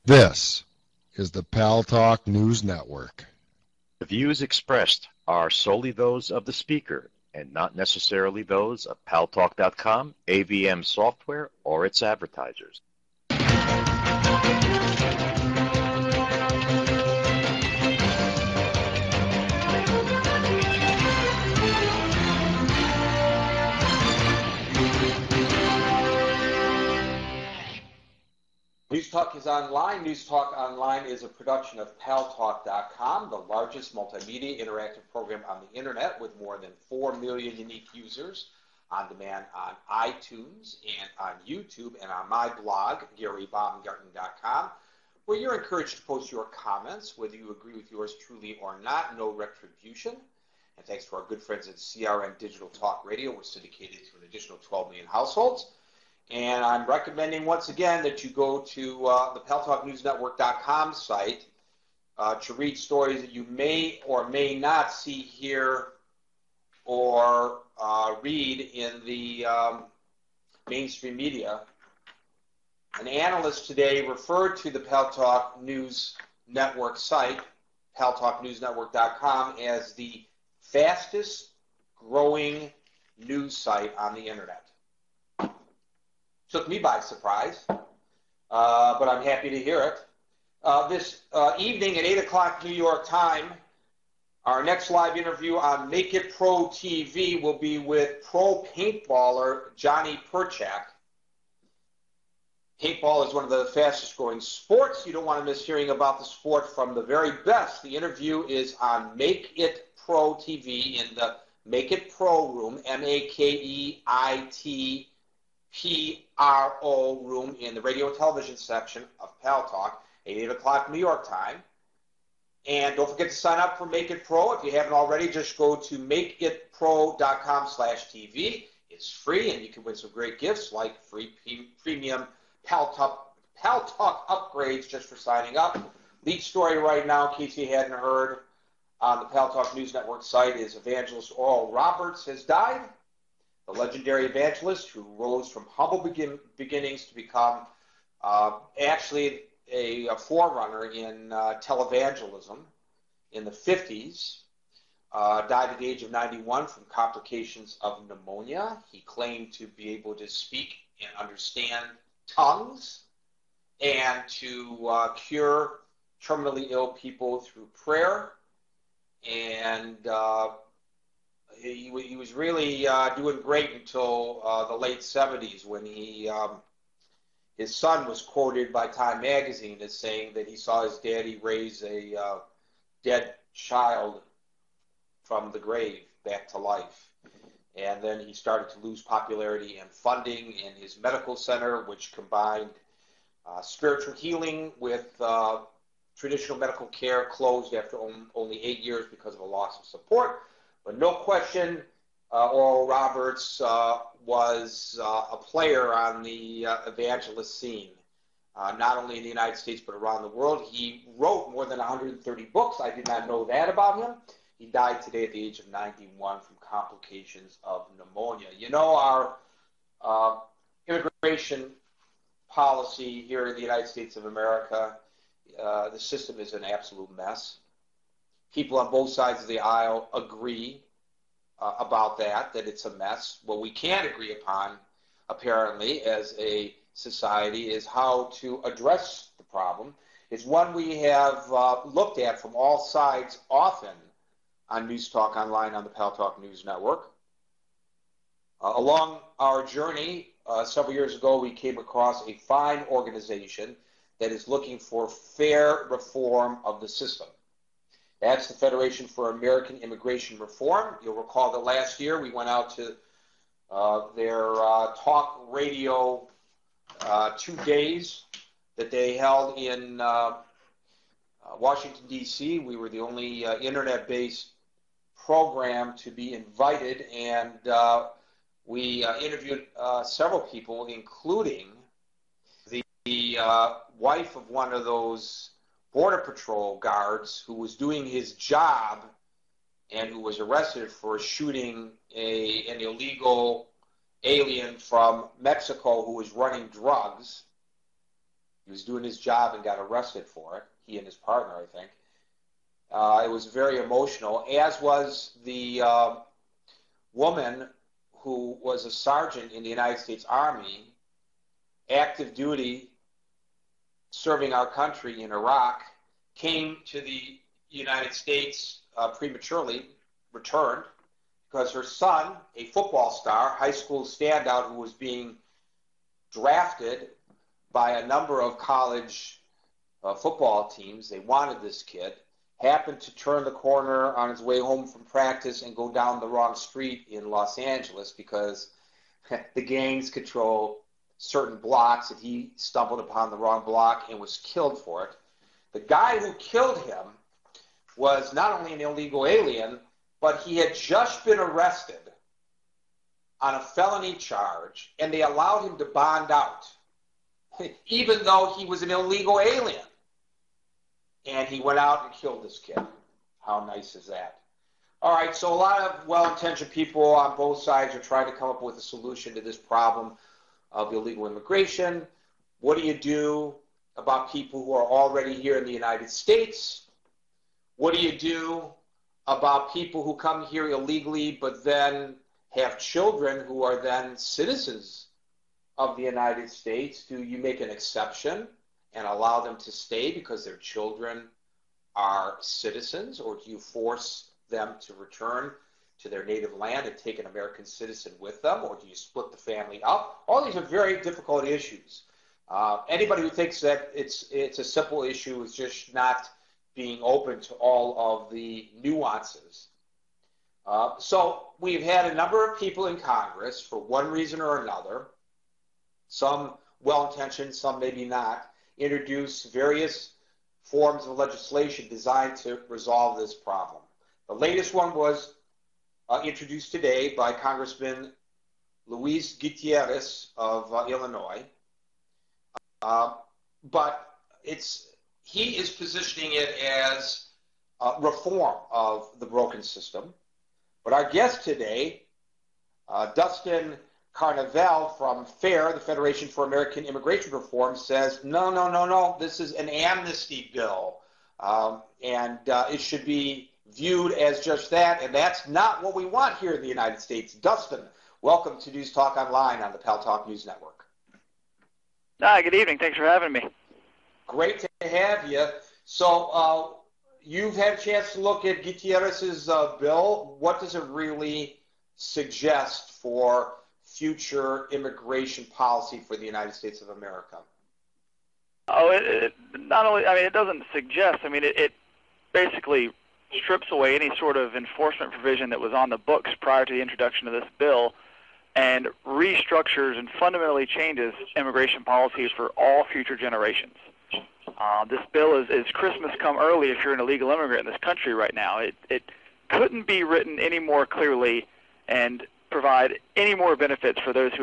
This is the Paltalk News Network. The views expressed are solely those of the speaker and not necessarily those of Paltalk.com, AVM Software, or its advertisers. News Talk is online. News Talk Online is a production of Paltalk.com, the largest multimedia interactive program on the internet with more than 4 million unique users on demand on iTunes and on YouTube and on my blog, GaryBaumgarten.com, where you're encouraged to post your comments, whether you agree with yours truly or not, no retribution. And thanks to our good friends at CRN Digital Talk Radio, we're syndicated to an additional 12 million households. And I'm recommending once again that you go to the PaltalkNewsNetwork.com site to read stories that you may or may not see here or read in the mainstream media. An analyst today referred to the Paltalk News Network site, PaltalkNewsNetwork.com, as the fastest growing news site on the internet. Took me by surprise, but I'm happy to hear it. This evening at 8 o'clock New York time, our next live interview on Make It Pro TV will be with pro paintballer Johnny Perchak. Paintball is one of the fastest growing sports. You don't want to miss hearing about the sport from the very best. The interview is on Make It Pro TV in the Make It Pro room, MAKEIT PRO room in the radio and television section of Paltalk at 8 o'clock New York time. And don't forget to sign up for Make It Pro. If you haven't already, just go to makeitpro.com/TV. It's free, and you can win some great gifts like free premium Paltalk upgrades just for signing up. Lead story right now, in case you hadn't heard, on the Paltalk News Network site is evangelist Oral Roberts has died. The legendary evangelist who rose from humble beginnings to become actually a forerunner in televangelism in the 50s, died at the age of 91 from complications of pneumonia. He claimed to be able to speak and understand tongues and to cure terminally ill people through prayer. And he was really doing great until the late 70s when his son was quoted by Time magazine as saying that he saw his daddy raise a dead child from the grave back to life. And then he started to lose popularity and funding in his medical center, which combined spiritual healing with traditional medical care, closed after only 8 years because of a loss of support. But no question, Oral Roberts was a player on the evangelist scene, not only in the United States but around the world. He wrote more than 130 books. I did not know that about him. He died today at the age of 91 from complications of pneumonia. You know, our immigration policy here in the United States of America, the system is an absolute mess. People on both sides of the aisle agree about that it's a mess. What we can't agree upon, apparently, as a society is how to address the problem. It's one we have looked at from all sides often on News Talk Online on the Paltalk News Network. Along our journey, several years ago, we came across a fine organization that is looking for fair reform of the system. That's the Federation for American Immigration Reform. You'll recall that last year we went out to their talk radio 2 days that they held in Washington, D.C. We were the only internet-based program to be invited, and we interviewed several people, including the wife of one of those Border Patrol guards who was doing his job and who was arrested for shooting an illegal alien from Mexico who was running drugs. He was doing his job and got arrested for it, he and his partner, I think. It was very emotional, as was the woman who was a sergeant in the United States Army, active duty, serving our country in Iraq, came to the United States prematurely, returned, because her son, a football star, high school standout who was being drafted by a number of college football teams, they wanted this kid, happened to turn the corner on his way home from practice and go down the wrong street in Los Angeles because the gangs control certain blocks, and he stumbled upon the wrong block and was killed for it. The guy who killed him was not only an illegal alien, but he had just been arrested on a felony charge, and they allowed him to bond out, even though he was an illegal alien. And he went out and killed this kid. How nice is that? All right, so a lot of well-intentioned people on both sides are trying to come up with a solution to this problem of illegal immigration. What do you do about people who are already here in the United States? What do you do about people who come here illegally but then have children who are then citizens of the United States? Do you make an exception and allow them to stay because their children are citizens, or do you force them to return to their native land and take an American citizen with them, or do you split the family up? All these are very difficult issues. Anybody who thinks that it's a simple issue is just not being open to all of the nuances. So we've had a number of people in Congress, for one reason or another, some well-intentioned, some maybe not, introduce various forms of legislation designed to resolve this problem. The latest one was introduced today by Congressman Luis Gutierrez of Illinois. But he is positioning it as reform of the broken system. But our guest today, Dustin Carnevale from FAIR, the Federation for American Immigration Reform, says, no, this is an amnesty bill. And it should be viewed as just that, and that's not what we want here in the United States. Dustin, welcome to News Talk Online on the Paltalk News Network. Hi, good evening. Thanks for having me. Great to have you. So you've had a chance to look at Gutierrez's bill. What does it really suggest for future immigration policy for the United States of America? Oh, it not only, I mean, it doesn't suggest, I mean, it basically strips away any sort of enforcement provision that was on the books prior to the introduction of this bill and restructures and fundamentally changes immigration policy for all future generations. This bill is Christmas come early if you're an illegal immigrant in this country right now. It couldn't be written any more clearly and provide any more benefits for those who